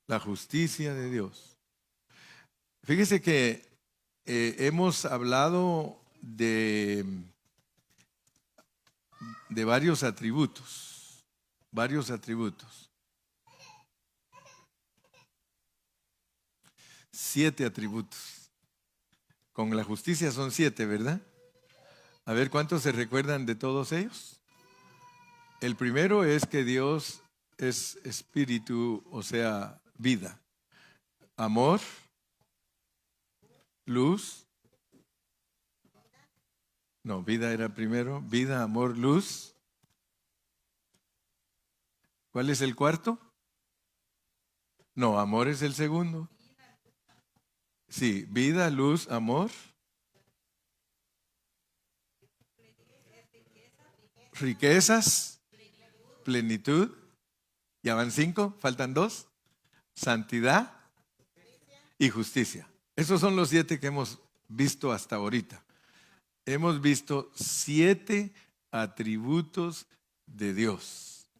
La justicia de Dios. Fíjese que hemos hablado de varios atributos. Varios atributos. 7 atributos. Con la justicia son 7, ¿verdad? A ver, ¿cuántos se recuerdan de todos ellos? El primero es que Dios es espíritu, o sea, vida. Amor, luz. No, vida era primero. Vida, amor, luz. ¿Cuál es el cuarto? No, amor es el segundo. Sí, vida, luz, amor. Riquezas, plenitud. Ya van 5, faltan 2. Santidad y justicia. Esos son los 7 que hemos visto hasta ahorita. Hemos visto 7 atributos de Dios.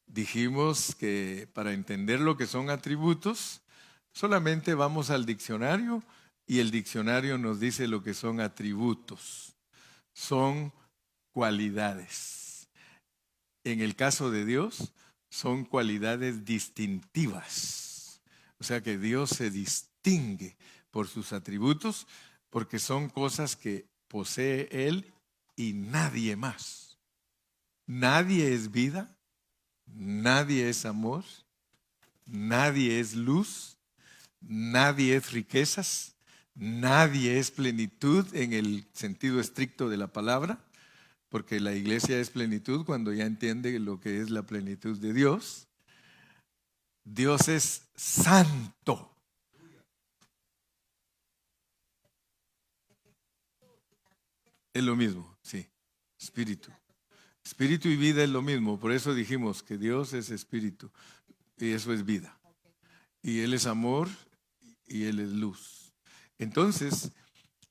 Dijimos que para entender lo que son atributos, solamente vamos al diccionario y el diccionario nos dice lo que son atributos. Son cualidades. En el caso de Dios, son cualidades distintivas. O sea que Dios se distingue por sus atributos porque son cosas que posee Él y nadie más. Nadie es vida, nadie es amor, nadie es luz, nadie es riquezas, nadie es plenitud en el sentido estricto de la palabra, porque la iglesia es plenitud cuando ya entiende lo que es la plenitud de Dios. Dios es santo. Es lo mismo, sí, espíritu. Espíritu y vida es lo mismo, por eso dijimos que Dios es espíritu y eso es vida. Y Él es amor y Él es luz. Entonces,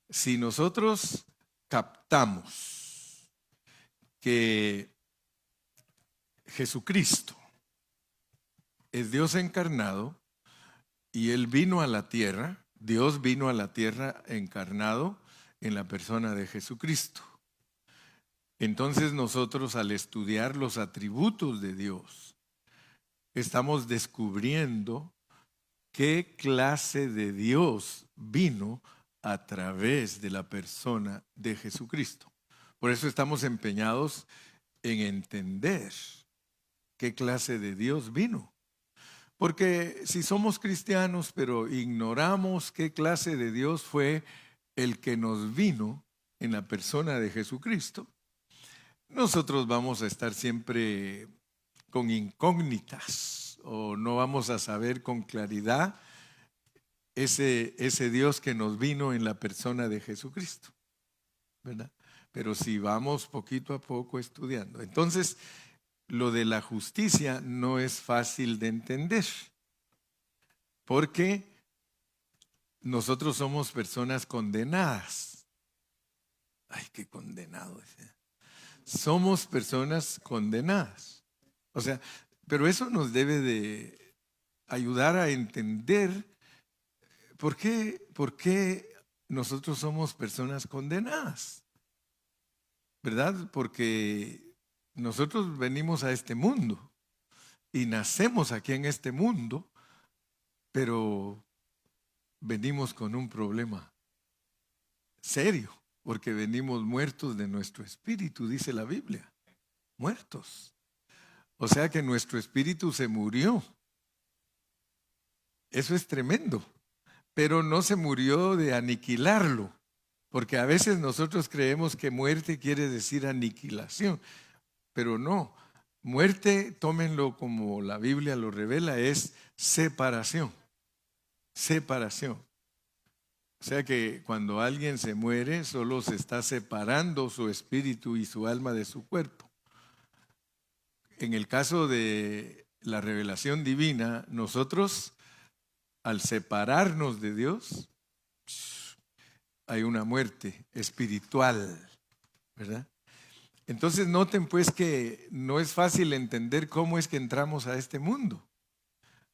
si nosotros captamos que Jesucristo es Dios encarnado y Él vino a la tierra, Dios vino a la tierra encarnado en la persona de Jesucristo. Entonces nosotros al estudiar los atributos de Dios, estamos descubriendo qué clase de Dios vino a través de la persona de Jesucristo. Por eso estamos empeñados en entender qué clase de Dios vino. Porque si somos cristianos pero ignoramos qué clase de Dios fue el que nos vino en la persona de Jesucristo, nosotros vamos a estar siempre con incógnitas o no vamos a saber con claridad ese Dios que nos vino en la persona de Jesucristo, ¿verdad? Pero si vamos poquito a poco estudiando. Entonces, lo de la justicia no es fácil de entender, porque nosotros somos personas condenadas. Ay, qué condenado. Somos personas condenadas. O sea, pero eso nos debe de ayudar a entender por qué nosotros somos personas condenadas. ¿Verdad? Porque nosotros venimos a este mundo y nacemos aquí en este mundo, pero venimos con un problema serio, porque venimos muertos de nuestro espíritu, dice la Biblia. Muertos. O sea que nuestro espíritu se murió. Eso es tremendo. Pero no se murió de aniquilarlo, porque a veces nosotros creemos que muerte quiere decir aniquilación, pero no. Muerte, tómenlo como la Biblia lo revela, es separación. Separación. O sea que cuando alguien se muere, solo se está separando su espíritu y su alma de su cuerpo. En el caso de la revelación divina, nosotros, al separarnos de Dios, hay una muerte espiritual, ¿verdad? Entonces noten pues que no es fácil entender cómo es que entramos a este mundo.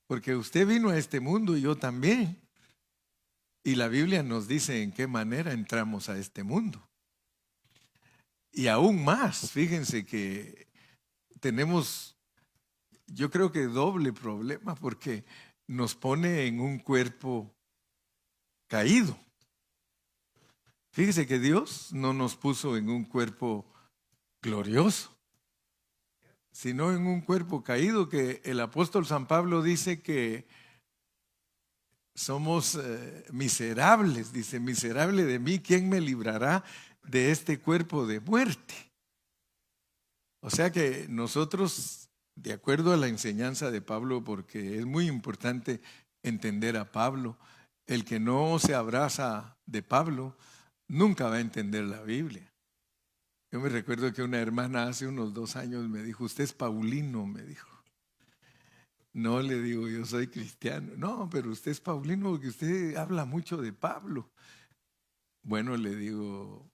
Porque usted vino a este mundo y yo también. Y la Biblia nos dice en qué manera entramos a este mundo. Y aún más, fíjense que tenemos, yo creo que doble problema, porque nos pone en un cuerpo caído. Fíjese que Dios no nos puso en un cuerpo glorioso, sino en un cuerpo caído, que el apóstol San Pablo dice que somos miserables. Dice, miserable de mí, ¿quién me librará de este cuerpo de muerte? O sea que nosotros, de acuerdo a la enseñanza de Pablo, porque es muy importante entender a Pablo, el que no se abraza de Pablo nunca va a entender la Biblia. Yo me recuerdo que una hermana hace unos 2 años me dijo, usted es paulino, me dijo. No, le digo, yo soy cristiano. No, pero usted es paulino porque usted habla mucho de Pablo. Bueno, le digo,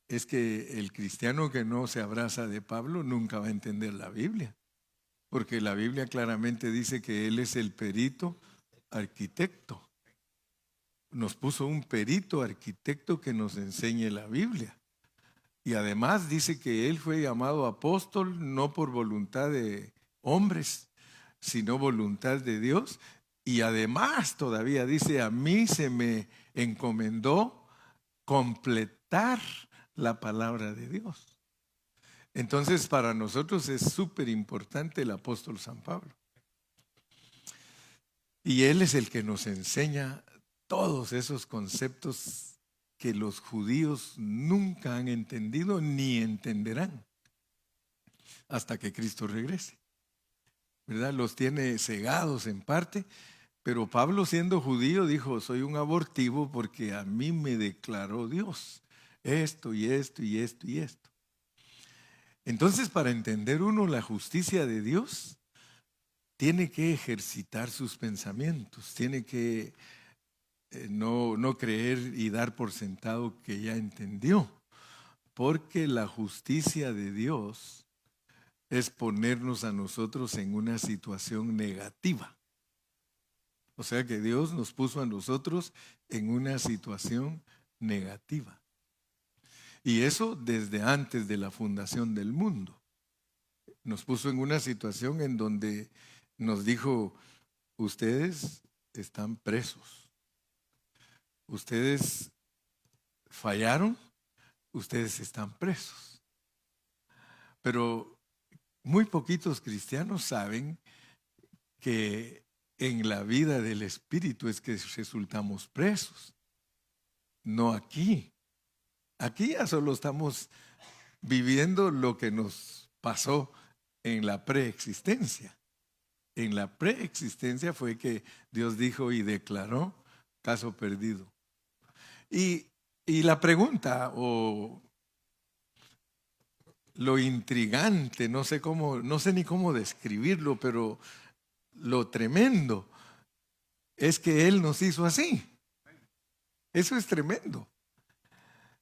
es que el cristiano que no se abraza de Pablo nunca va a entender la Biblia, porque la Biblia claramente dice que él es el perito arquitecto. Nos puso un perito arquitecto que nos enseñe la Biblia. Y además dice que él fue llamado apóstol no por voluntad de hombres, sino voluntad de Dios. Y además todavía dice, a mí se me encomendó completar la palabra de Dios. Entonces para nosotros es súper importante el apóstol San Pablo. Y él es el que nos enseña todos esos conceptos que los judíos nunca han entendido ni entenderán hasta que Cristo regrese. ¿Verdad? Los tiene cegados en parte, pero Pablo, siendo judío, dijo, soy un abortivo porque a mí me declaró Dios esto y esto y esto y esto. Entonces, para entender uno la justicia de Dios, tiene que ejercitar sus pensamientos, tiene que no creer y dar por sentado que ya entendió, porque la justicia de Dios es ponernos a nosotros en una situación negativa. O sea que Dios nos puso a nosotros en una situación negativa. Y eso desde antes de la fundación del mundo. Nos puso en una situación en donde nos dijo, ustedes están presos. Ustedes fallaron, ustedes están presos. Pero muy poquitos cristianos saben que en la vida del Espíritu es que resultamos presos, no aquí. Aquí ya solo estamos viviendo lo que nos pasó en la preexistencia. En la preexistencia fue que Dios dijo y declaró caso perdido. Y la pregunta o lo intrigante, no sé ni cómo describirlo, pero lo tremendo es que Él nos hizo así. Eso es tremendo,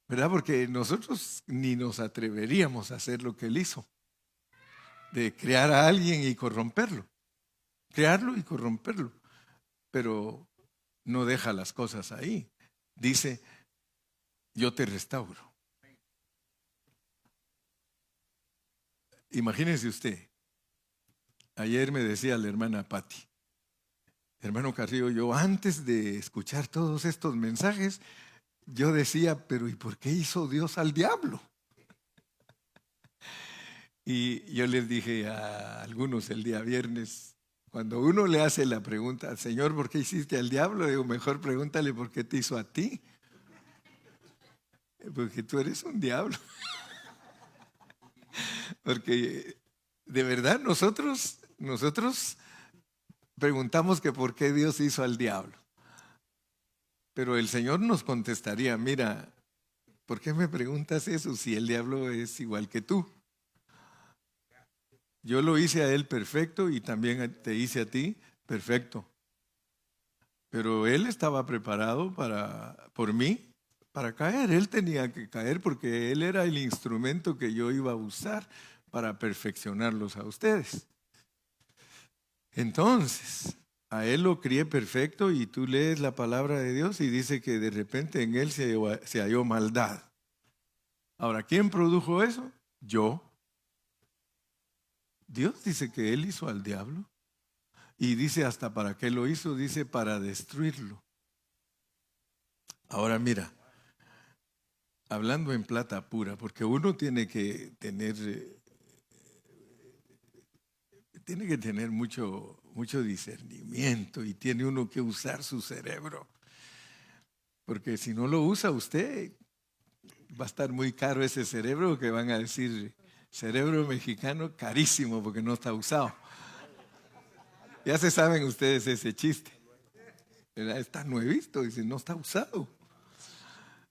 ¿verdad? Porque nosotros ni nos atreveríamos a hacer lo que Él hizo, de crear a alguien y corromperlo, crearlo y corromperlo, pero no deja las cosas ahí. Dice, yo te restauro. Imagínense usted, ayer me decía la hermana Patti, hermano Carrillo, yo antes de escuchar todos estos mensajes, yo decía, pero ¿y por qué hizo Dios al diablo? Y yo les dije a algunos el día viernes, cuando uno le hace la pregunta, Señor, ¿por qué hiciste al diablo? Digo, mejor pregúntale por qué te hizo a ti. Porque tú eres un diablo. Porque de verdad nosotros preguntamos que por qué Dios hizo al diablo. Pero el Señor nos contestaría, mira, ¿por qué me preguntas eso si el diablo es igual que tú? Yo lo hice a él perfecto y también te hice a ti perfecto. Pero él estaba preparado por mí para caer. Él tenía que caer porque él era el instrumento que yo iba a usar para perfeccionarlos a ustedes. Entonces, a él lo crié perfecto y tú lees la palabra de Dios y dice que de repente en él se halló maldad. Ahora, ¿quién produjo eso? Yo. Dios dice que él hizo al diablo y dice hasta para qué lo hizo, dice para destruirlo. Ahora mira, hablando en plata pura, porque uno tiene que tener mucho, mucho discernimiento y tiene uno que usar su cerebro, porque si no lo usa usted, va a estar muy caro ese cerebro que van a decir, cerebro mexicano carísimo porque no está usado. Ya se saben ustedes ese chiste, ¿verdad? Está nuevito, dice, no está usado.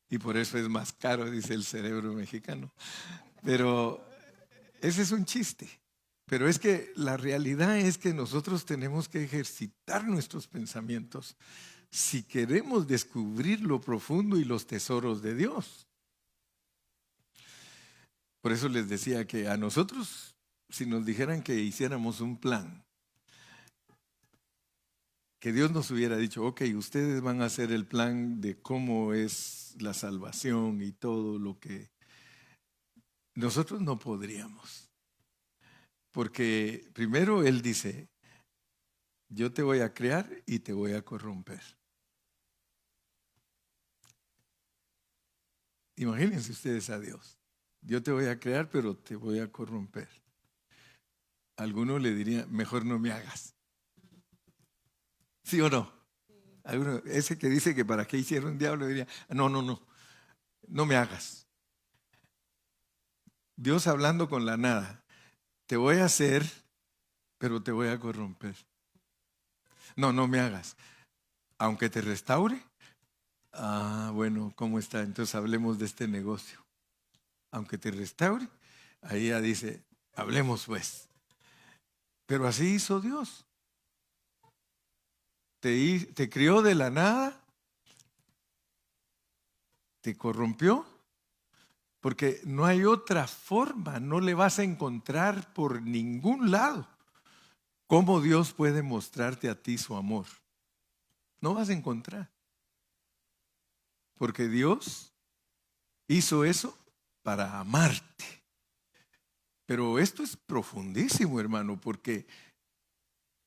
Y por eso es más caro, dice el cerebro mexicano. Pero ese es un chiste. Pero es que la realidad es que nosotros tenemos que ejercitar nuestros pensamientos si queremos descubrir lo profundo y los tesoros de Dios. Por eso les decía que a nosotros, si nos dijeran que hiciéramos un plan, que Dios nos hubiera dicho, ok, ustedes van a hacer el plan de cómo es la salvación y todo lo que nosotros no podríamos. Porque primero Él dice, yo te voy a crear y te voy a corromper. Imagínense ustedes a Dios. Yo te voy a crear, pero te voy a corromper. Alguno le diría, mejor no me hagas. ¿Sí o no? Ese que dice que para qué hicieron un diablo diría, no, no, no, no me hagas. Dios hablando con la nada, te voy a hacer, pero te voy a corromper. No, no me hagas. Aunque te restaure. Ah, bueno, ¿cómo está? Entonces hablemos de este negocio. Aunque te restaure, ahí ya dice, hablemos pues. Pero así hizo Dios. Te crió de la nada, te corrompió, porque no hay otra forma, no le vas a encontrar por ningún lado cómo Dios puede mostrarte a ti su amor. No vas a encontrar, porque Dios hizo eso para amarte. Pero esto es profundísimo, hermano, porque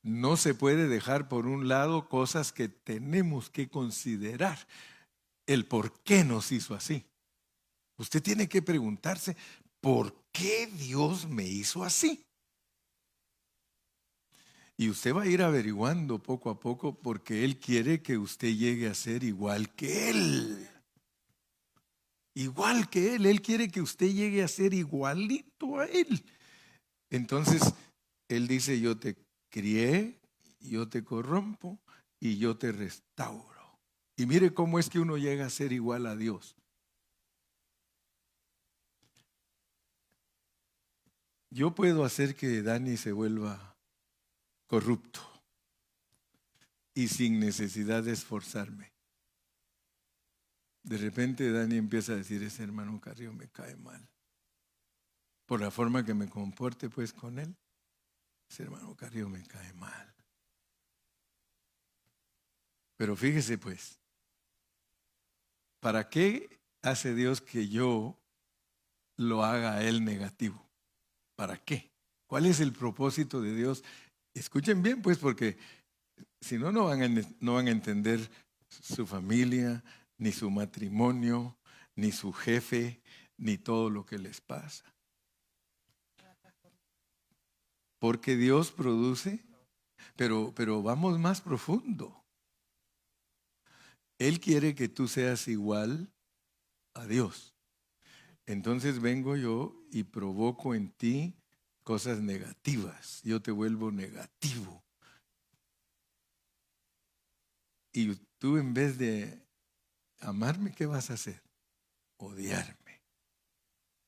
no se puede dejar por un lado cosas que tenemos que considerar. El por qué nos hizo así. Usted tiene que preguntarse, ¿por qué Dios me hizo así? Y usted va a ir averiguando poco a poco porque Él quiere que usted llegue a ser igual que Él. Igual que Él. Él quiere que usted llegue a ser igualito a Él. Entonces, Él dice, yo te crié, yo te corrompo y yo te restauro. Y mire cómo es que uno llega a ser igual a Dios. Yo puedo hacer que Dani se vuelva corrupto y sin necesidad de esforzarme. De repente Dani empieza a decir, ese hermano Carrillo me cae mal. Por la forma que me comporte pues con él, ese hermano Carrillo me cae mal. Pero fíjese pues, ¿para qué hace Dios que yo lo haga a él negativo? ¿Para qué? ¿Cuál es el propósito de Dios? Escuchen bien pues, porque si no, no van a entender su familia, ni su matrimonio, ni su jefe, ni todo lo que les pasa. Porque Dios produce, pero vamos más profundo. Él quiere que tú seas igual a Dios. Entonces vengo yo y provoco en ti cosas negativas. Yo te vuelvo negativo. Y tú en vez de amarme, ¿qué vas a hacer? Odiarme.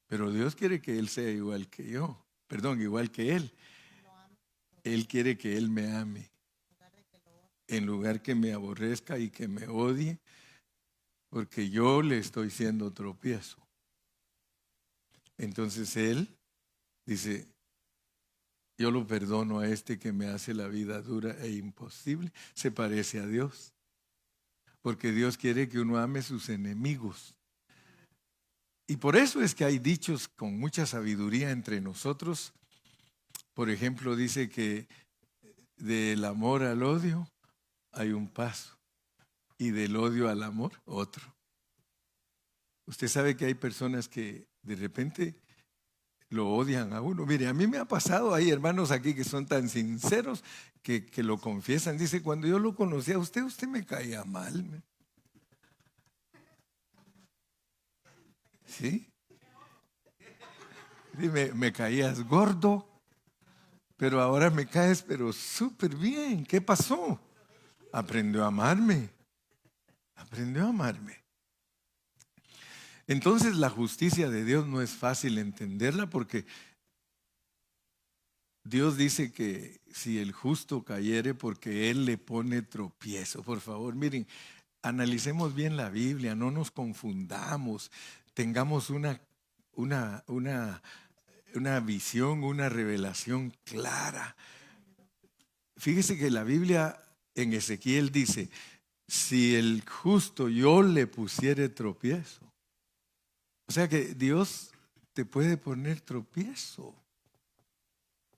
Pero Dios quiere que Él sea igual que yo. Perdón, igual que Él. Él quiere que Él me ame. En lugar que me aborrezca y que me odie, porque yo le estoy siendo tropiezo. Entonces Él dice, yo lo perdono a este que me hace la vida dura e imposible. Se parece a Dios. Porque Dios quiere que uno ame a sus enemigos. Y por eso es que hay dichos con mucha sabiduría entre nosotros. Por ejemplo, dice que del amor al odio hay un paso y del odio al amor otro. Usted sabe que hay personas que de repente lo odian a uno. Mire, a mí me ha pasado, hay hermanos aquí que son tan sinceros que lo confiesan. Dice, cuando yo lo conocí a usted, usted me caía mal. ¿Sí? Dime, me caías gordo, pero ahora me caes, pero súper bien. ¿Qué pasó? Aprendió a amarme. Aprendió a amarme. Entonces la justicia de Dios no es fácil entenderla porque Dios dice que si el justo cayere porque Él le pone tropiezo. Por favor, miren, analicemos bien la Biblia, no nos confundamos, tengamos una visión, una revelación clara. Fíjese que la Biblia en Ezequiel dice, si el justo yo le pusiere tropiezo. O sea que Dios te puede poner tropiezo,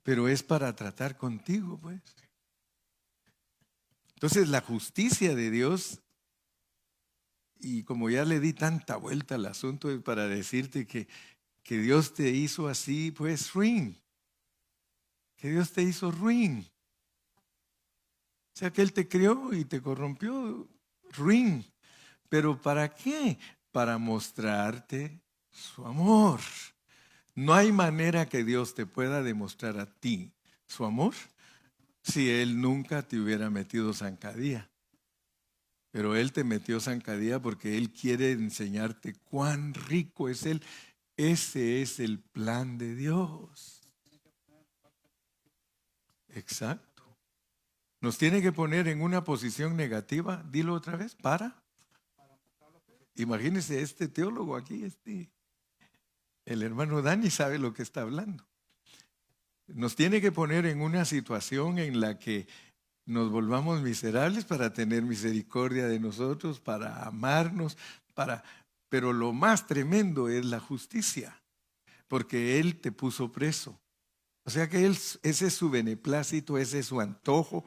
pero es para tratar contigo, pues. Entonces la justicia de Dios, y como ya le di tanta vuelta al asunto, es para decirte que Dios te hizo así, pues ruin. Que Dios te hizo ruin. O sea que Él te crió y te corrompió, ruin. ¿Pero para qué? Para mostrarte su amor. No hay manera que Dios te pueda demostrar a ti su amor si Él nunca te hubiera metido zancadilla. Pero Él te metió zancadilla porque Él quiere enseñarte cuán rico es Él. Ese es el plan de Dios. Exacto. Nos tiene que poner en una posición negativa, dilo otra vez, para. Imagínese este teólogo aquí, el hermano Dani sabe lo que está hablando. Nos tiene que poner en una situación en la que nos volvamos miserables para tener misericordia de nosotros, para amarnos, pero lo más tremendo es la justicia, porque Él te puso preso. O sea que ese es su beneplácito, ese es su antojo.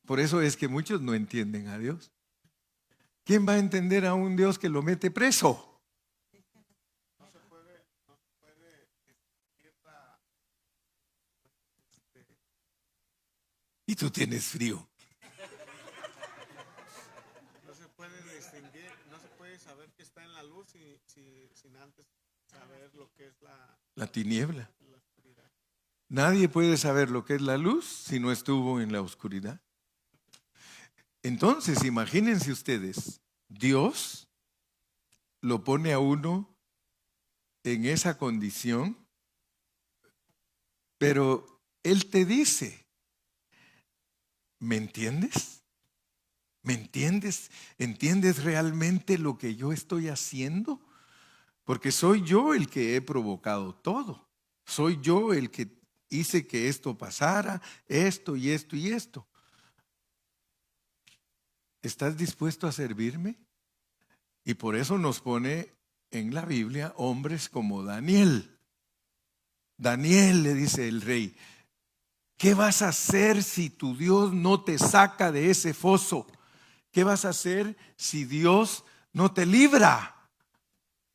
Por eso es que muchos no entienden a Dios. ¿Quién va a entender a un Dios que lo mete preso? Y tú tienes frío. No se puede distinguir, no se puede saber que está en la luz sin antes saber lo que es La tiniebla. la oscuridad. Nadie puede saber lo que es la luz si no estuvo en la oscuridad. Entonces, imagínense ustedes, Dios lo pone a uno en esa condición, pero Él te dice, ¿me entiendes? ¿Me entiendes? ¿Entiendes realmente lo que yo estoy haciendo? Porque soy yo el que he provocado todo. Soy yo el que hice que esto pasara, esto y esto y esto. ¿Estás dispuesto a servirme? Y por eso nos pone en la Biblia hombres como Daniel. Daniel, le dice el rey, ¿qué vas a hacer si tu Dios no te saca de ese foso? ¿Qué vas a hacer si Dios no te libra?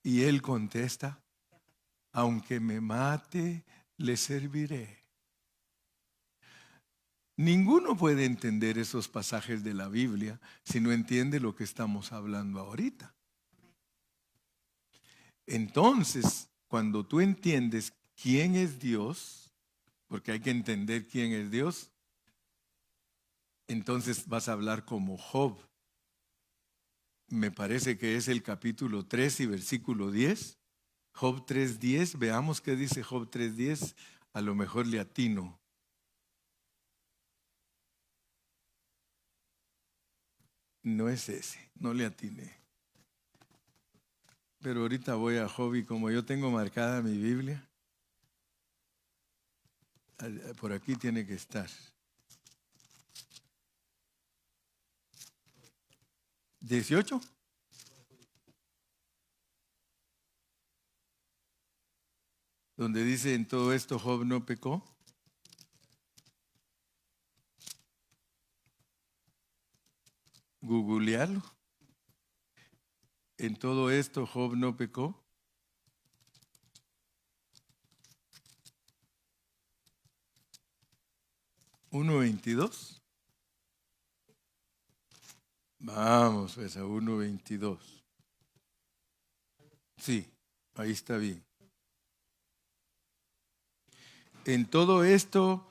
Y él contesta, aunque me mate, le serviré. Ninguno puede entender esos pasajes de la Biblia si no entiende lo que estamos hablando ahorita. Entonces, cuando tú entiendes quién es Dios, porque hay que entender quién es Dios, entonces vas a hablar como Job. Me parece que es el capítulo 3 y versículo 10. Job 3:10, veamos qué dice Job 3:10, a lo mejor le atino. No es ese, no le atiné. Pero ahorita voy a Job y como yo tengo marcada mi Biblia, Por aquí tiene que estar. 18. Donde dice: en todo esto Job no pecó. Googlealo. En todo esto Job no pecó. 1:22. Vamos pues a 1:22. Sí, ahí está bien. En todo esto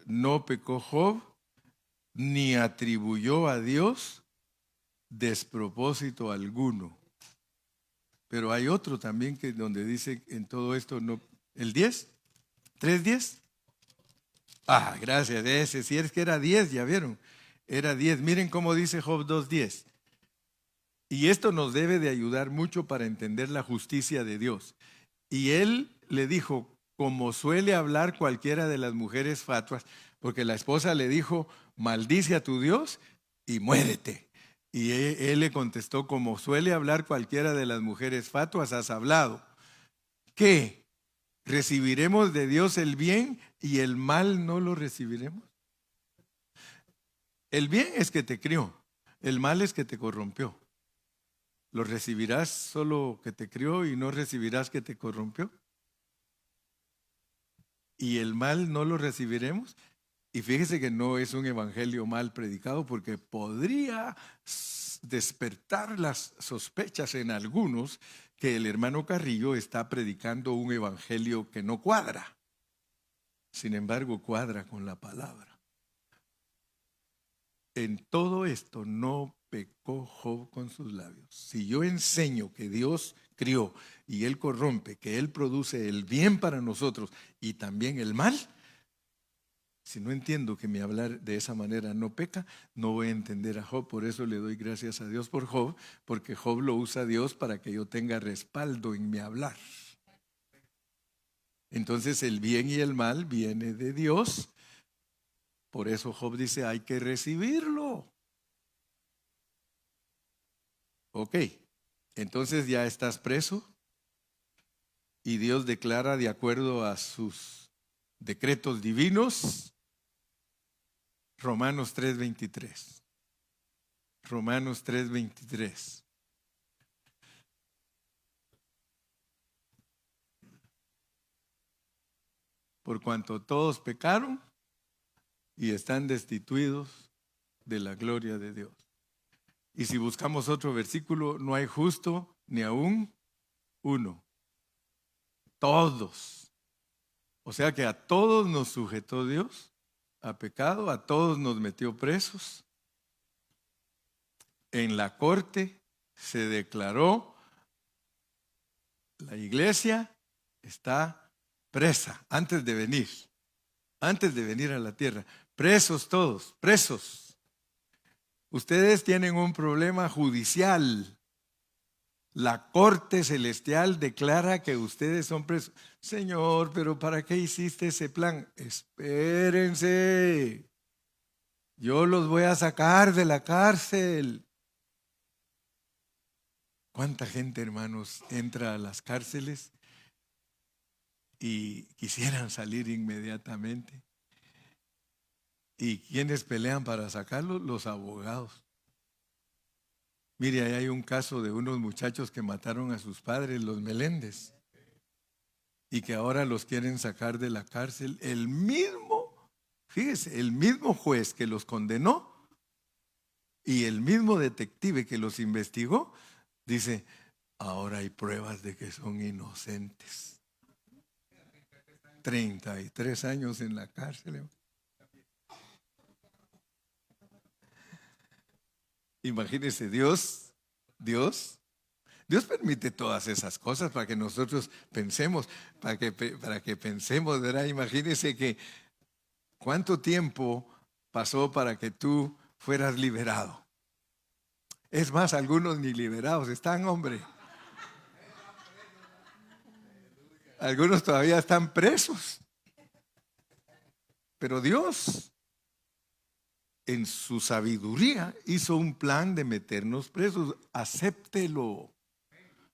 no pecó Job, ni atribuyó a Dios despropósito alguno. Pero hay otro también que donde dice: en todo esto no. ¿El 10? ¿3:10? Ah, gracias. Ese, si es que era 10, ya vieron. Era 10. Miren cómo dice Job 2:10. Y esto nos debe de ayudar mucho para entender la justicia de Dios. Y él le dijo, como suele hablar cualquiera de las mujeres fatuas, porque la esposa le dijo: maldice a tu Dios y muérete. Y él le contestó: como suele hablar cualquiera de las mujeres fatuas, has hablado. ¿Qué? ¿Recibiremos de Dios el bien y el mal no lo recibiremos? El bien es que te crió, el mal es que te corrompió. ¿Lo recibirás solo que te crió y no recibirás que te corrompió? ¿Y el mal no lo recibiremos? Y fíjese que no es un evangelio mal predicado, porque podría despertar las sospechas en algunos que el hermano Carrillo está predicando un evangelio que no cuadra. Sin embargo, cuadra con la palabra. En todo esto no pecó Job con sus labios. Si yo enseño que Dios crió y Él corrompe, que Él produce el bien para nosotros y también el mal, si no entiendo que mi hablar de esa manera no peca, no voy a entender a Job. Por eso le doy gracias a Dios por Job, porque Job lo usa Dios para que yo tenga respaldo en mi hablar. Entonces el bien y el mal viene de Dios. Por eso Job dice: hay que recibirlo. Ok, entonces ya estás preso y Dios declara, de acuerdo a sus decretos divinos, Romanos 3:23. Romanos 3:23. Por cuanto todos pecaron y están destituidos de la gloria de Dios. Y si buscamos otro versículo, no hay justo ni aún uno. Todos. O sea que a todos nos sujetó Dios a pecado, a todos nos metió presos. En la corte se declaró: la iglesia está presa antes de venir a la tierra. Presos todos, presos. Ustedes tienen un problema judicial. La corte celestial declara que ustedes son presos. Señor, pero ¿para qué hiciste ese plan? Espérense. Yo los voy a sacar de la cárcel. ¿Cuánta gente, hermanos, entra a las cárceles y quisieran salir inmediatamente? ¿Y quiénes pelean para sacarlos? Los abogados. Mire, ahí hay un caso de unos muchachos que mataron a sus padres, los Meléndez, y que ahora los quieren sacar de la cárcel. Fíjese, el mismo juez que los condenó y el mismo detective que los investigó, dice: ahora hay pruebas de que son inocentes. 33 años en la cárcel. Imagínense, Dios permite todas esas cosas para que nosotros pensemos, para que pensemos, ¿verdad? Imagínense que cuánto tiempo pasó para que tú fueras liberado. Es más, algunos ni liberados están, hombre. Algunos todavía están presos. Pero Dios, en su sabiduría, hizo un plan de meternos presos. Acéptelo.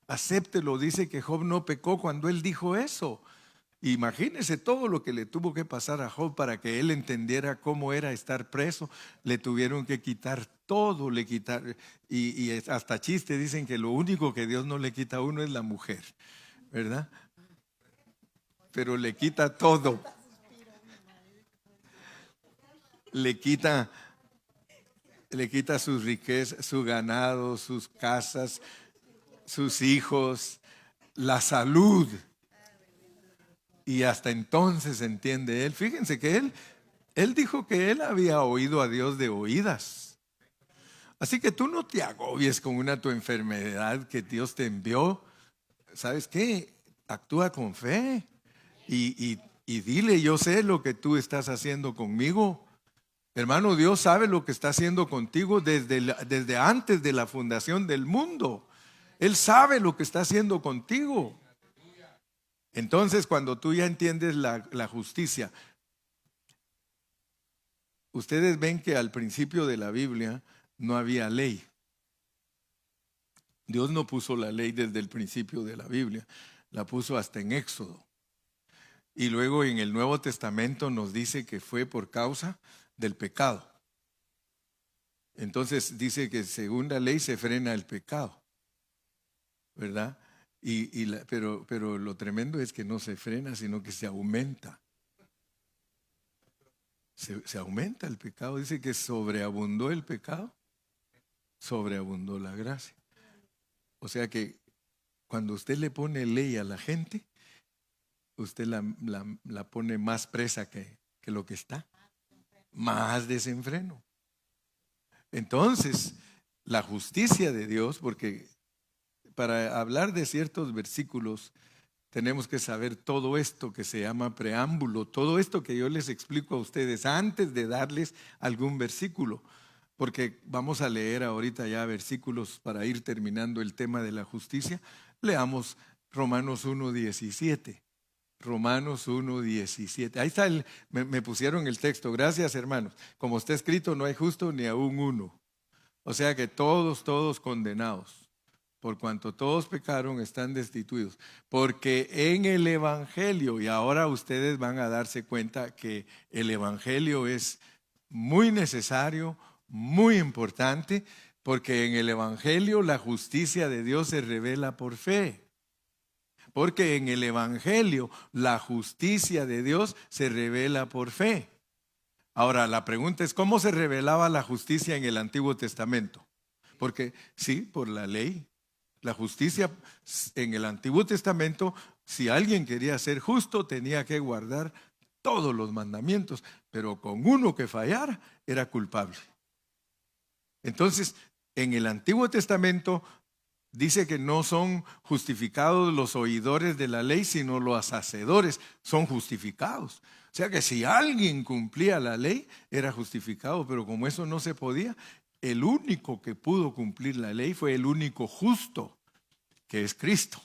Acéptelo. Dice que Job no pecó cuando él dijo eso. Imagínese todo lo que le tuvo que pasar a Job para que él entendiera cómo era estar preso. Le tuvieron que quitar todo, le quitaron, y hasta chiste dicen que lo único que Dios no le quita a uno es la mujer, ¿verdad? Pero le quita todo. Le quita sus riquezas, su ganado, sus casas, sus hijos, la salud. Y hasta entonces entiende él. Fíjense que él dijo que él había oído a Dios de oídas. Así que tú no te agobies con tu enfermedad que Dios te envió. ¿Sabes qué? Actúa con fe y dile: yo sé lo que tú estás haciendo conmigo. Hermano, Dios sabe lo que está haciendo contigo desde antes de la fundación del mundo. Él sabe lo que está haciendo contigo. Entonces, cuando tú ya entiendes la justicia, ustedes ven que al principio de la Biblia no había ley. Dios no puso la ley desde el principio de la Biblia, la puso hasta en Éxodo. Y luego en el Nuevo Testamento nos dice que fue por causa del pecado. Entonces dice que según la ley se frena el pecado, ¿verdad? Pero lo tremendo es que no se frena, sino que se aumenta. Se aumenta el pecado. Dice que sobreabundó el pecado, sobreabundó la gracia. O sea que cuando usted le pone ley a la gente, usted la pone más presa que lo que está. Más desenfreno. Entonces, la justicia de Dios, porque para hablar de ciertos versículos tenemos que saber todo esto que se llama preámbulo, todo esto que yo les explico a ustedes antes de darles algún versículo, porque vamos a leer ahorita ya versículos para ir terminando el tema de la justicia. Leamos Romanos 1:17. Romanos 1:17. Ahí está, me pusieron el texto. Gracias, hermanos. Como está escrito, no hay justo ni aún uno. O sea que todos condenados. Por cuanto todos pecaron, están destituidos. Porque en el Evangelio, y ahora ustedes van a darse cuenta que el Evangelio es muy necesario, muy importante, porque en el Evangelio la justicia de Dios se revela por fe. Porque en el Evangelio la justicia de Dios se revela por fe. Ahora la pregunta es: ¿cómo se revelaba la justicia en el Antiguo Testamento? Porque sí, por la ley. La justicia en el Antiguo Testamento, si alguien quería ser justo, tenía que guardar todos los mandamientos, pero con uno que fallara era culpable. Entonces, en el Antiguo Testamento dice que no son justificados los oidores de la ley, sino los hacedores son justificados. O sea que si alguien cumplía la ley, era justificado, pero como eso no se podía, el único que pudo cumplir la ley fue el único justo, que es Cristo.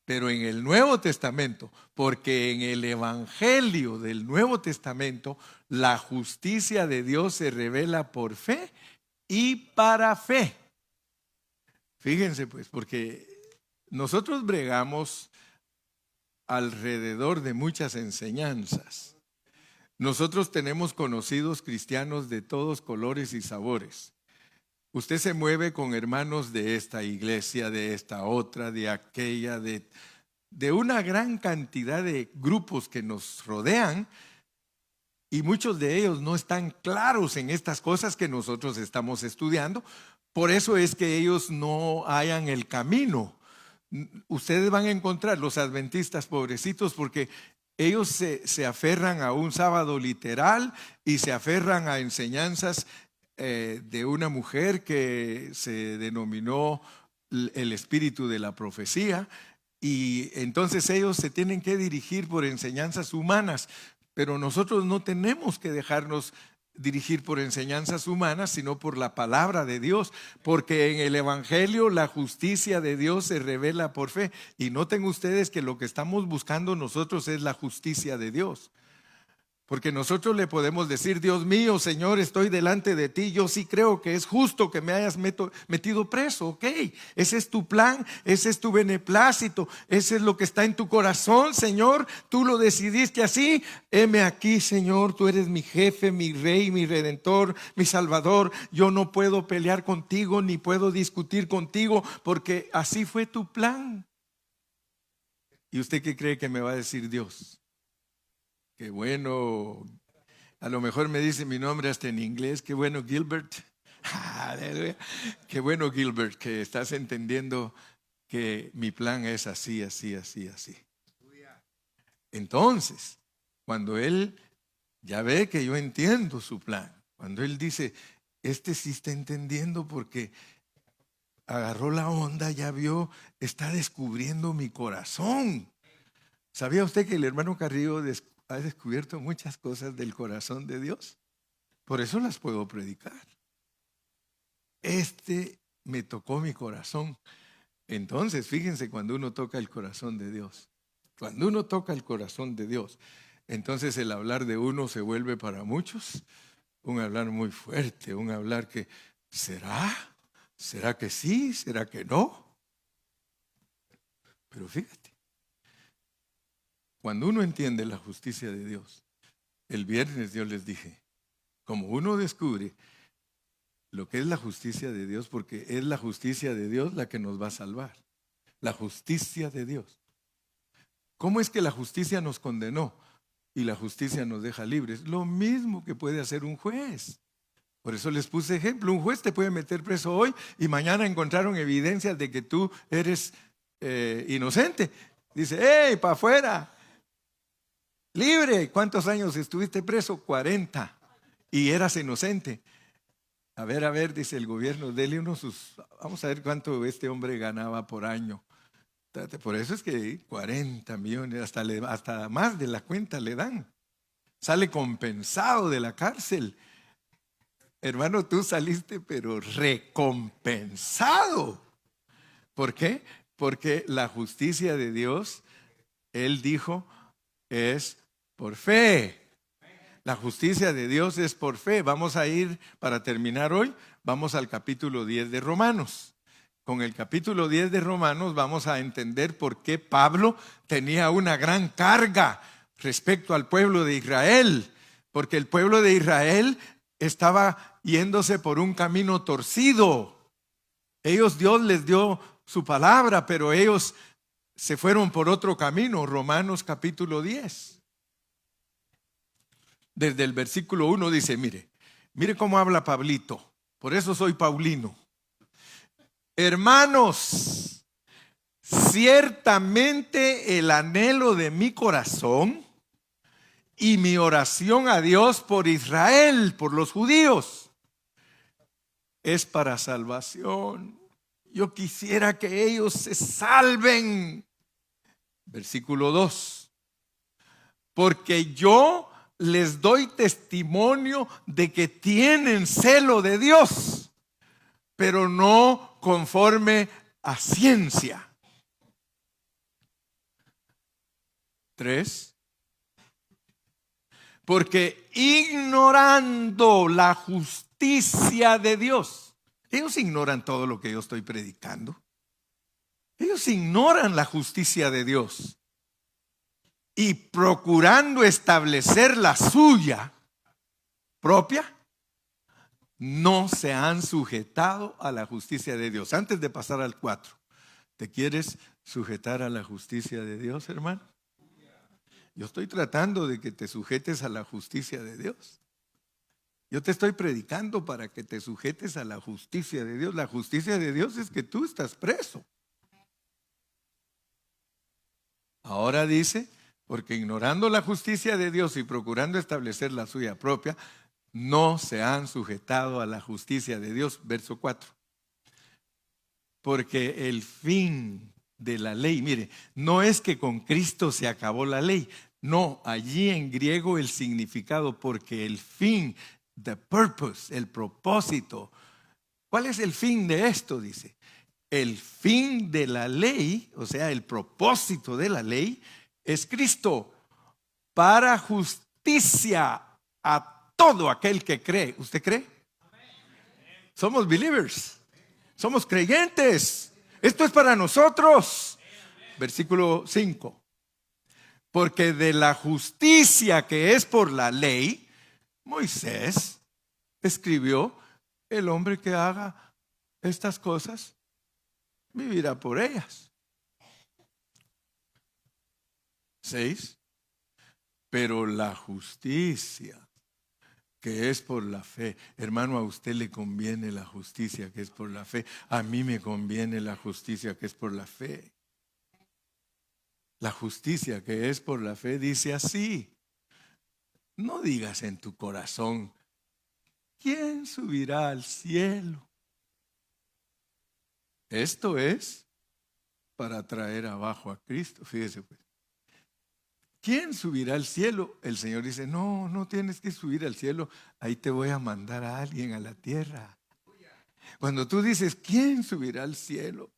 Pero en el Nuevo Testamento, porque en el Evangelio del Nuevo Testamento, la justicia de Dios se revela por fe y para fe. Fíjense pues, porque nosotros bregamos alrededor de muchas enseñanzas. Nosotros tenemos conocidos cristianos de todos colores y sabores. Usted se mueve con hermanos de esta iglesia, de esta otra, de aquella, de una gran cantidad de grupos que nos rodean, y muchos de ellos no están claros en estas cosas que nosotros estamos estudiando. Por eso es que ellos no hallan el camino. Ustedes van a encontrar los adventistas pobrecitos porque ellos se aferran a un sábado literal y se aferran a enseñanzas de una mujer que se denominó el espíritu de la profecía, y entonces ellos se tienen que dirigir por enseñanzas humanas, pero nosotros no tenemos que dejarnos dirigir por enseñanzas humanas, sino por la palabra de Dios, porque en el Evangelio la justicia de Dios se revela por fe. Y noten ustedes que lo que estamos buscando nosotros es la justicia de Dios. Porque nosotros le podemos decir: Dios mío, Señor, estoy delante de ti, yo sí creo que es justo que me hayas metido preso, ok, ese es tu plan, ese es tu beneplácito, ese es lo que está en tu corazón, Señor, tú lo decidiste así, heme aquí, Señor, tú eres mi jefe, mi rey, mi redentor, mi salvador, yo no puedo pelear contigo, ni puedo discutir contigo, porque así fue tu plan. ¿Y usted qué cree que me va a decir Dios? Qué bueno, a lo mejor me dice mi nombre hasta en inglés. Qué bueno, Gilbert. Aleluya. Qué bueno, Gilbert, que estás entendiendo que mi plan es así, así, así, así. Entonces, cuando Él ya ve que yo entiendo su plan, cuando Él dice: este sí está entendiendo porque agarró la onda, ya vio, está descubriendo mi corazón. ¿Sabía usted que el hermano Carrillo ha descubierto muchas cosas del corazón de Dios? Por eso las puedo predicar. Me tocó mi corazón. Entonces, fíjense, cuando uno toca el corazón de Dios, cuando uno toca el corazón de Dios, entonces el hablar de uno se vuelve para muchos un hablar muy fuerte, un hablar que, ¿será que sí? ¿Será que no? Pero fíjate, cuando uno entiende la justicia de Dios, el viernes yo les dije, como uno descubre lo que es la justicia de Dios, porque es la justicia de Dios la que nos va a salvar. La justicia de Dios. ¿Cómo es que la justicia nos condenó y la justicia nos deja libres? Lo mismo que puede hacer un juez. Por eso les puse ejemplo. Un juez te puede meter preso hoy y mañana encontraron evidencias de que tú eres inocente. Dice: ¡hey, para afuera! ¡Libre! ¿Cuántos años estuviste preso? 40. Y eras inocente. A ver, dice el gobierno, dele vamos a ver cuánto este hombre ganaba por año. Por eso es que 40 millones, hasta más de la cuenta le dan. Sale compensado de la cárcel. Hermano, tú saliste pero recompensado. ¿Por qué? Porque la justicia de Dios, Él dijo, es por fe. La justicia de Dios es por fe. Vamos a ir, para terminar hoy, vamos al capítulo 10 de Romanos. Con el capítulo 10 de Romanos vamos a entender por qué Pablo tenía una gran carga respecto al pueblo de Israel. Porque el pueblo de Israel estaba yéndose por un camino torcido. Dios les dio su palabra, pero ellos se fueron por otro camino. Romanos capítulo 10. Desde el versículo 1 dice, mire cómo habla Pablito. Por eso soy Paulino. Hermanos, ciertamente el anhelo de mi corazón y mi oración a Dios por Israel, por los judíos, es para salvación. Yo quisiera que ellos se salven. Versículo 2. Porque yo les doy testimonio de que tienen celo de Dios, pero no conforme a ciencia. 3. Porque ignorando la justicia de Dios, ellos ignoran todo lo que yo estoy predicando. Ellos ignoran la justicia de Dios. Y procurando establecer la suya propia, no se han sujetado a la justicia de Dios. Antes de pasar al 4, ¿te quieres sujetar a la justicia de Dios, hermano? Yo estoy tratando de que te sujetes a la justicia de Dios. Yo te estoy predicando para que te sujetes a la justicia de Dios. La justicia de Dios es que tú estás preso. Ahora dice, porque ignorando la justicia de Dios y procurando establecer la suya propia, no se han sujetado a la justicia de Dios. Verso 4. Porque el fin de la ley, no es que con Cristo se acabó la ley. No, allí en griego el significado, porque el fin, the purpose, el propósito. ¿Cuál es el fin de esto? Dice. El fin de la ley, o sea, el propósito de la ley, es Cristo para justicia a todo aquel que cree. ¿Usted cree? Somos believers. Somos creyentes. Esto es para nosotros. Versículo 5. Porque de la justicia que es por la ley, Moisés escribió: el hombre que haga estas cosas vivirá por ellas. 6. Pero la justicia que es por la fe. Hermano, a usted le conviene la justicia que es por la fe. A mí me conviene la justicia que es por la fe. La justicia que es por la fe dice así: no digas en tu corazón, ¿quién subirá al cielo? Esto es para traer abajo a Cristo. Fíjese pues. ¿Quién subirá al cielo? El Señor dice: no, no tienes que subir al cielo. Ahí te voy a mandar a alguien a la tierra. Cuando tú dices, ¿quién subirá al cielo?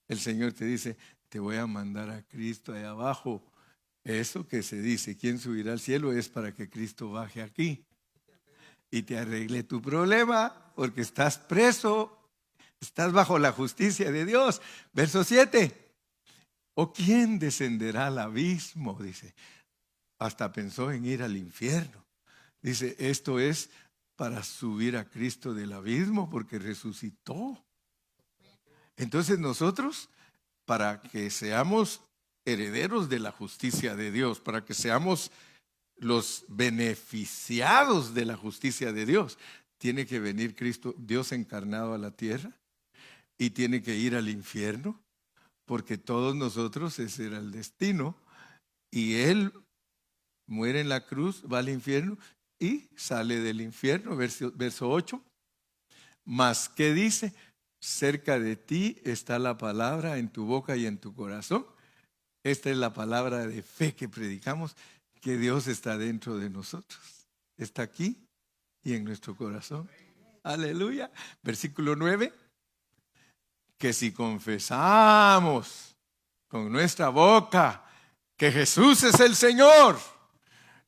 El Señor te dice: te voy a mandar a Cristo allá abajo. Eso que se dice, ¿quién subirá al cielo? Es para que Cristo baje aquí y te arregle tu problema, porque estás preso, estás bajo la justicia de Dios. Verso 7. ¿O quién descenderá al abismo? Dice. Hasta pensó en ir al infierno. Dice, esto es para subir a Cristo del abismo, porque resucitó. Entonces nosotros, para que seamos herederos de la justicia de Dios, para que seamos los beneficiados de la justicia de Dios, tiene que venir Cristo, Dios encarnado a la tierra, y tiene que ir al infierno, porque todos nosotros ese era el destino, y Él muere en la cruz, va al infierno y sale del infierno. Verso 8. Mas, ¿qué dice? Cerca de ti está la palabra, en tu boca y en tu corazón. Esta es la palabra de fe que predicamos, que Dios está dentro de nosotros. Está aquí y en nuestro corazón. Aleluya. Versículo 9. Que si confesamos con nuestra boca que Jesús es el Señor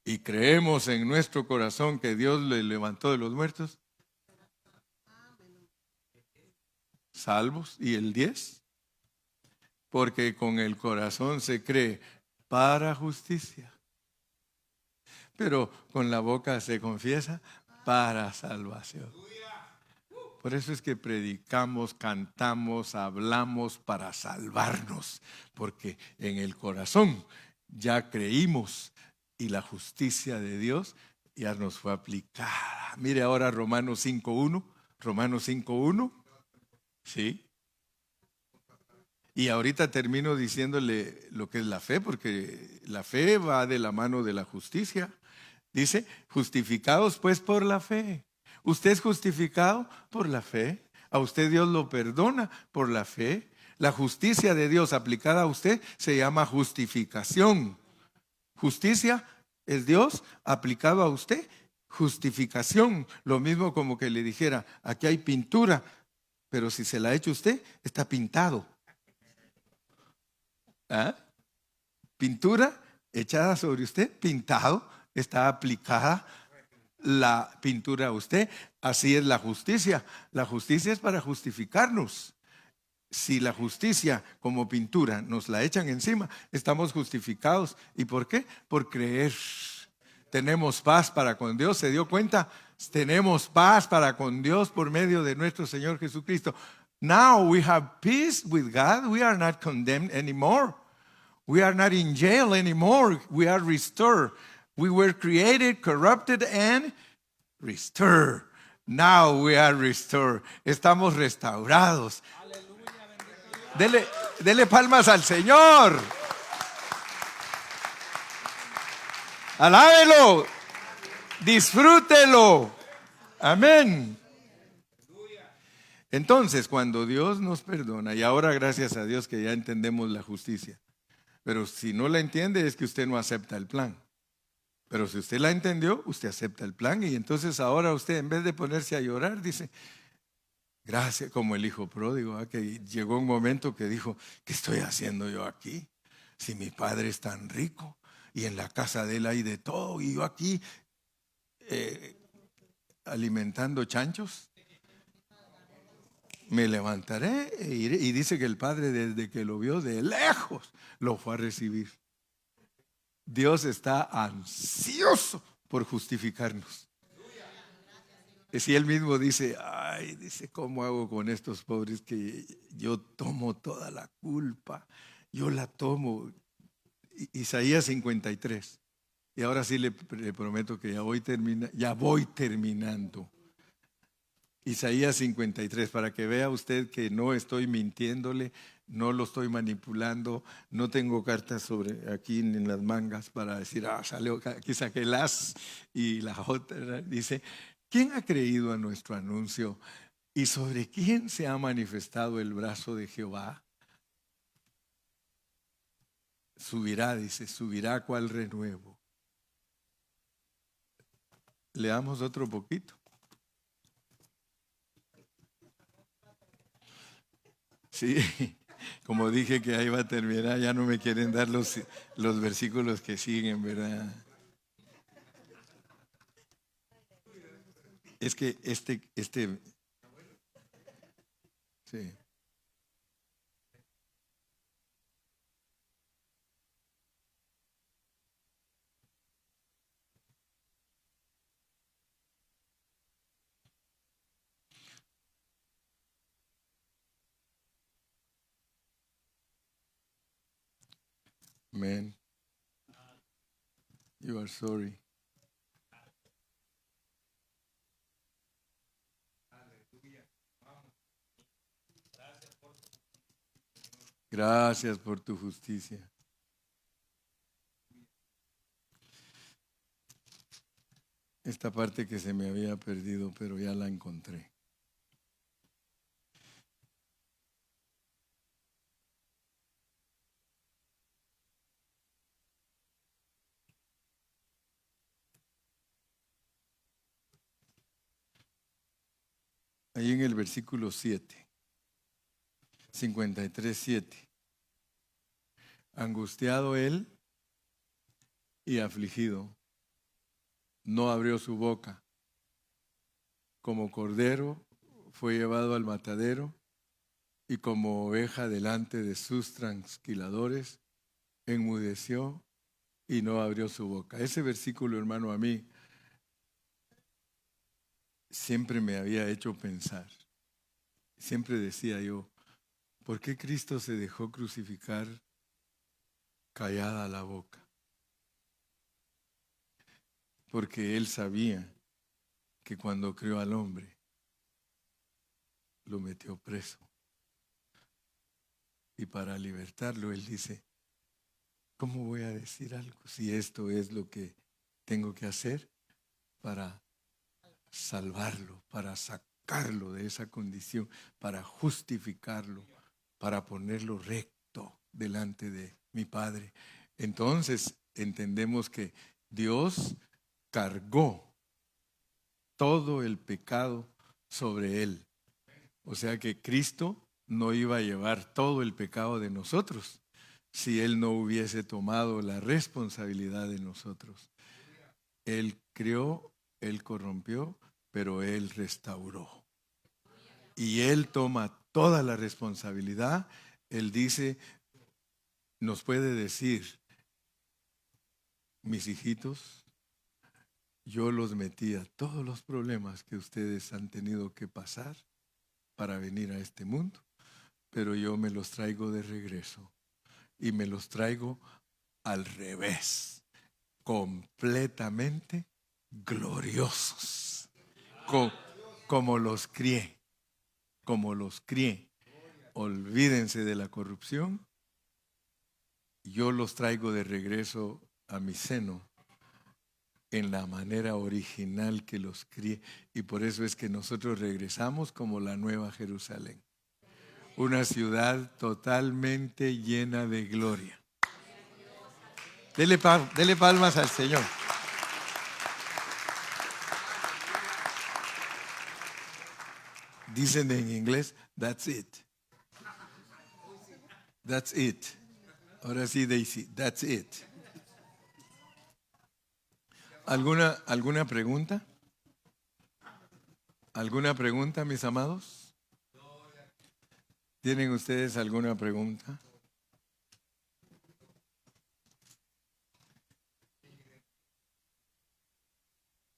y creemos en nuestro corazón que Dios le levantó de los muertos, salvos. Y el 10, porque con el corazón se cree para justicia, pero con la boca se confiesa para salvación. Por eso es que predicamos, cantamos, hablamos para salvarnos, porque en el corazón ya creímos y la justicia de Dios ya nos fue aplicada. Mire ahora Romanos 5.1. Romanos 5.1. Sí. Y ahorita termino diciéndole lo que es la fe, porque la fe va de la mano de la justicia. Dice, justificados pues por la fe. Usted es justificado por la fe. A usted Dios lo perdona por la fe. La justicia de Dios aplicada a usted se llama justificación. Justicia es Dios aplicado a usted. Justificación. Lo mismo como que le dijera, aquí hay pintura, pero si se la ha hecho usted, está pintado. ¿Ah? Pintura echada sobre usted, pintado, está aplicada la pintura a usted. Así es la justicia. La justicia es para justificarnos. Si la justicia como pintura nos la echan encima, estamos justificados. ¿Y por qué? Por creer. Tenemos paz para con Dios. ¿Se dio cuenta? Tenemos paz para con Dios por medio de nuestro Señor Jesucristo. Now we have peace with God. We are not condemned anymore. We are not in jail anymore. We are restored. We were created, corrupted, and restored. Now we are restored. Estamos restaurados. Dele palmas al Señor. Alábelo. Disfrútelo. Amén. Entonces, cuando Dios nos perdona, y ahora gracias a Dios que ya entendemos la justicia, pero si no la entiende es que usted no acepta el plan. Pero si usted la entendió, usted acepta el plan, y entonces ahora usted, en vez de ponerse a llorar, dice, gracias, como el hijo pródigo, que llegó un momento que dijo, ¿qué estoy haciendo yo aquí? Si mi padre es tan rico y en la casa de él hay de todo, y yo aquí alimentando chanchos. Me levantaré e iré. Y dice que el padre, desde que lo vio de lejos, lo fue a recibir. Dios está ansioso por justificarnos. Si él mismo dice, ay, dice, ¿cómo hago con estos pobres que yo tomo toda la culpa? Yo la tomo. Isaías 53. Y ahora sí le prometo que ya voy terminando. Isaías 53, para que vea usted que no estoy mintiéndole, no lo estoy manipulando, no tengo cartas sobre aquí en las mangas para decir, salió, aquí saqué las y la otra. Dice, ¿quién ha creído a nuestro anuncio y sobre quién se ha manifestado el brazo de Jehová? Subirá, dice, subirá cual renuevo. Leamos otro poquito. Sí, como dije que ahí va a terminar, ya no me quieren dar los versículos que siguen, ¿verdad? Es que sí. Man, you are sorry. Gracias por tu justicia. Esta parte que se me había perdido, pero ya la encontré. Ahí en el versículo 7, 53:7. Angustiado él y afligido, no abrió su boca. Como cordero fue llevado al matadero y como oveja delante de sus trasquiladores, enmudeció y no abrió su boca. Ese versículo, hermano, a mí siempre me había hecho pensar. Siempre decía yo, ¿por qué Cristo se dejó crucificar callada la boca? Porque Él sabía que cuando creó al hombre, lo metió preso. Y para libertarlo, Él dice, ¿cómo voy a decir algo si esto es lo que tengo que hacer para salvarlo, para sacarlo de esa condición, para justificarlo, para ponerlo recto delante de mi Padre? Entonces entendemos que Dios cargó todo el pecado sobre Él. O sea que Cristo no iba a llevar todo el pecado de nosotros si Él no hubiese tomado la responsabilidad de nosotros. Él creó, Él corrompió, pero Él restauró. Y Él toma toda la responsabilidad. Él dice, nos puede decir, mis hijitos, yo los metí a todos los problemas que ustedes han tenido que pasar para venir a este mundo, pero yo me los traigo de regreso y me los traigo al revés, completamente gloriosos, como los crié, como los crié. Olvídense de la corrupción, yo los traigo de regreso a mi seno en la manera original que los crié, y por eso es que nosotros regresamos como la Nueva Jerusalén, una ciudad totalmente llena de gloria. Dele palmas al Señor. Dicen en inglés, that's it. That's it. Ahora sí, Daisy, that's it. ¿Alguna pregunta? ¿Alguna pregunta, mis amados? ¿Tienen ustedes alguna pregunta?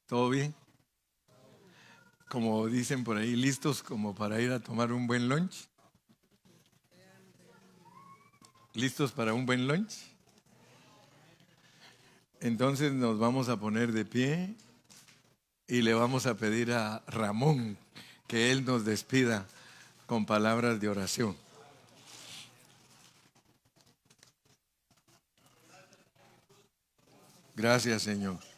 ¿Todo bien? Como dicen por ahí, ¿listos como para ir a tomar un buen lunch? ¿Listos para un buen lunch? Entonces nos vamos a poner de pie y le vamos a pedir a Ramón que él nos despida con palabras de oración. Gracias, Señor.